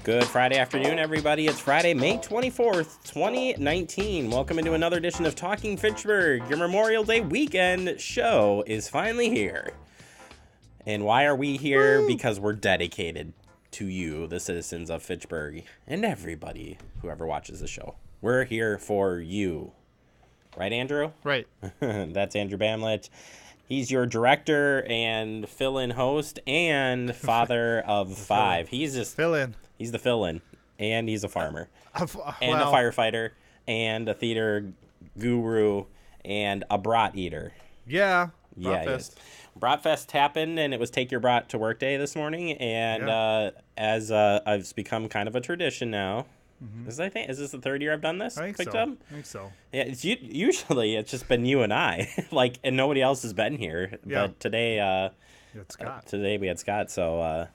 Good Friday afternoon, everybody. It's Friday, May 24th, 2019. Welcome into another edition of Talking Fitchburg. Your Memorial Day weekend show is finally here. And why are we here? Woo! Because we're dedicated to you, the citizens of Fitchburg, and everybody who ever watches the show. We're here for you. Right, Andrew? Right. That's Andrew Bamlich. He's your director and fill-in host and father of five. He's just fill-in. He's the fill-in, and he's a farmer, and Wow. a firefighter, and a theater guru, and a brat eater. Yeah. Bratfest. Bratfest happened, and it was Take Your Brat to Work Day this morning, and as it's become kind of a tradition now. Mm-hmm. Is this the third year I've done this? I think so. Yeah, usually it's just been you and I, and nobody else has been here. Yeah. But today, Scott. Today we had Scott, so.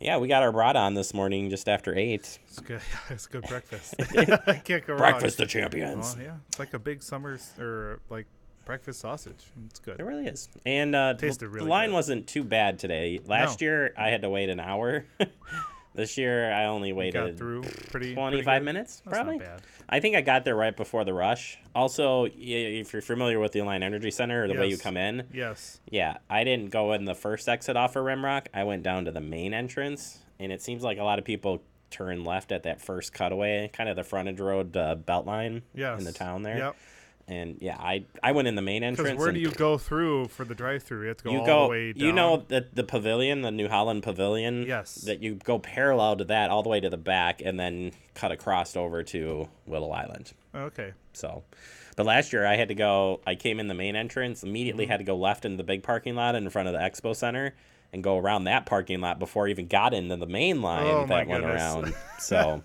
Yeah, we got our brat on this morning just after 8. It's good. It's a good breakfast. I can't go wrong. Breakfast of champions. Well, yeah, it's like a big breakfast sausage. It's good. It really is. And Tasted really the line good. wasn't too bad today. Last year I had to wait an hour. This year I only waited got through pretty 25 minutes, That's probably. not bad. I think I got there right before the rush. Also, if you're familiar with the Alliant Energy Center or the way you come in. Yes. Yeah, I didn't go in the first exit off of Rimrock. I went down to the main entrance, and it seems like a lot of people turn left at that first cutaway, kind of the frontage road belt line in the town there. Yep. And yeah, I went in the main entrance. Because where do you go through for the drive-through? You have to go all the way down. You know the pavilion, the New Holland Pavilion? Yes. That you go parallel to that all the way to the back and then cut across over to Little Island. Okay. So, but last year I came in the main entrance, immediately had to go left into the big parking lot in front of the Expo Center and go around that parking lot before I even got into the main line that went around. So...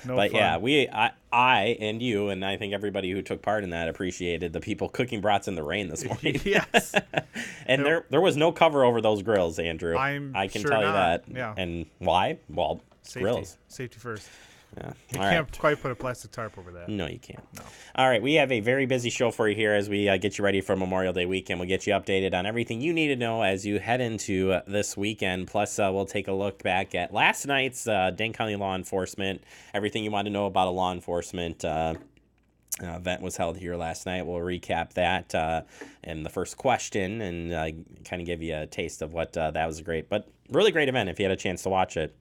But fun. yeah, I and you and I think everybody who took part in that appreciated the people cooking brats in the rain this morning. Yes. And there was no cover over those grills, Andrew. I can sure tell you not. that. Yeah. And why? Well, Safety. grills. Safety first. Yeah. You can't quite put a plastic tarp over that. No, you can't. No. All right, we have a very busy show for you here as we get you ready for Memorial Day weekend. We'll get you updated on everything you need to know as you head into this weekend. Plus, we'll take a look back at last night's Dane County Law Enforcement, everything you want to know about a law enforcement event was held here last night. We'll recap that and the first question and kind of give you a taste of what that was really great event if you had a chance to watch it.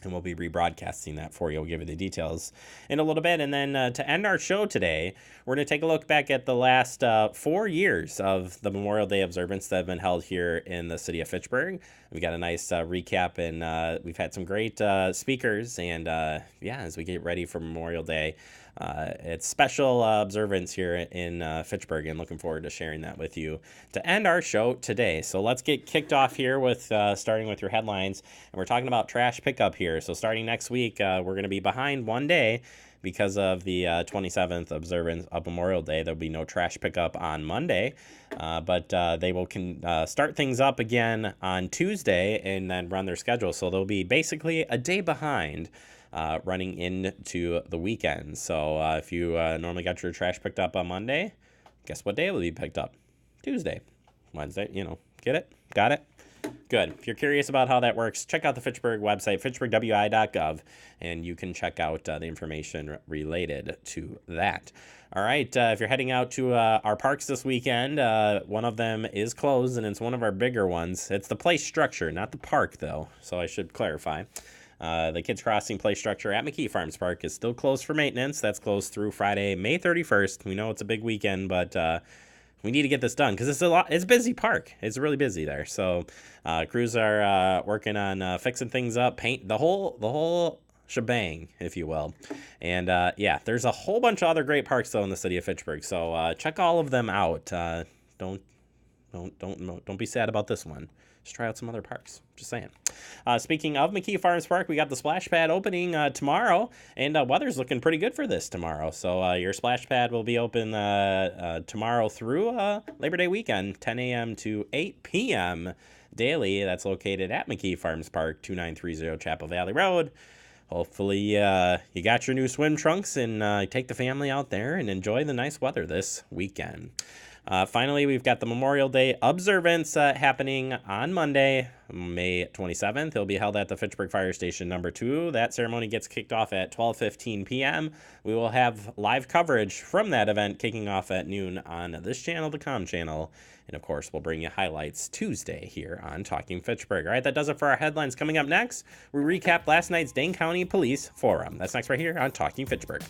And we'll be rebroadcasting that for you. We'll give you the details in a little bit. And then to end our show today, we're going to take a look back at the last 4 years of the Memorial Day observance that have been held here in the city of Fitchburg. We've got a nice recap, and we've had some great speakers. And, as we get ready for Memorial Day, it's special observance here in Fitchburg, and looking forward to sharing that with you to end our show today. So let's get kicked off here with starting with your headlines. And we're talking about trash pickup here. So starting next week, we're going to be behind one day because of the 27th observance of Memorial Day. There'll be no trash pickup on Monday, but they will start things up again on Tuesday and then run their schedule. So they'll be basically a day behind running into the weekend. So if you normally got your trash picked up on Monday, guess what day it will be picked up? Tuesday. Wednesday, get it? Got it? Good. If you're curious about how that works, check out the Fitchburg website, fitchburgwi.gov, and you can check out the information related to that. All right, if you're heading out to our parks this weekend, one of them is closed, and it's one of our bigger ones. It's the play structure, not the park, though, so I should clarify. The Kids Crossing play structure at McKee Farms Park is still closed for maintenance. That's closed through Friday, May 31st. We know it's a big weekend, but we need to get this done because it's a busy park. It's really busy there. So crews are working on fixing things up, paint the whole shebang, if you will. And there's a whole bunch of other great parks though in the city of Fitchburg. So check all of them out. Don't be sad about this one. Just try out some other parks. Just saying. Speaking of McKee Farms Park, we got the splash pad opening tomorrow, and weather's looking pretty good for this tomorrow. So your splash pad will be open tomorrow through Labor Day weekend, 10 a.m. to 8 p.m. daily. That's located at McKee Farms Park, 2930 Chapel Valley Road. Hopefully you got your new swim trunks and take the family out there and enjoy the nice weather this weekend. Finally, we've got the Memorial Day Observance happening on Monday, May 27th. It'll be held at the Fitchburg Fire Station number 2. That ceremony gets kicked off at 12:15 p.m. We will have live coverage from that event kicking off at noon on this channel, the Com channel. And of course, we'll bring you highlights Tuesday here on Talking Fitchburg. All right, that does it for our headlines. Coming up next, we recap last night's Dane County Police Forum. That's next right here on Talking Fitchburg.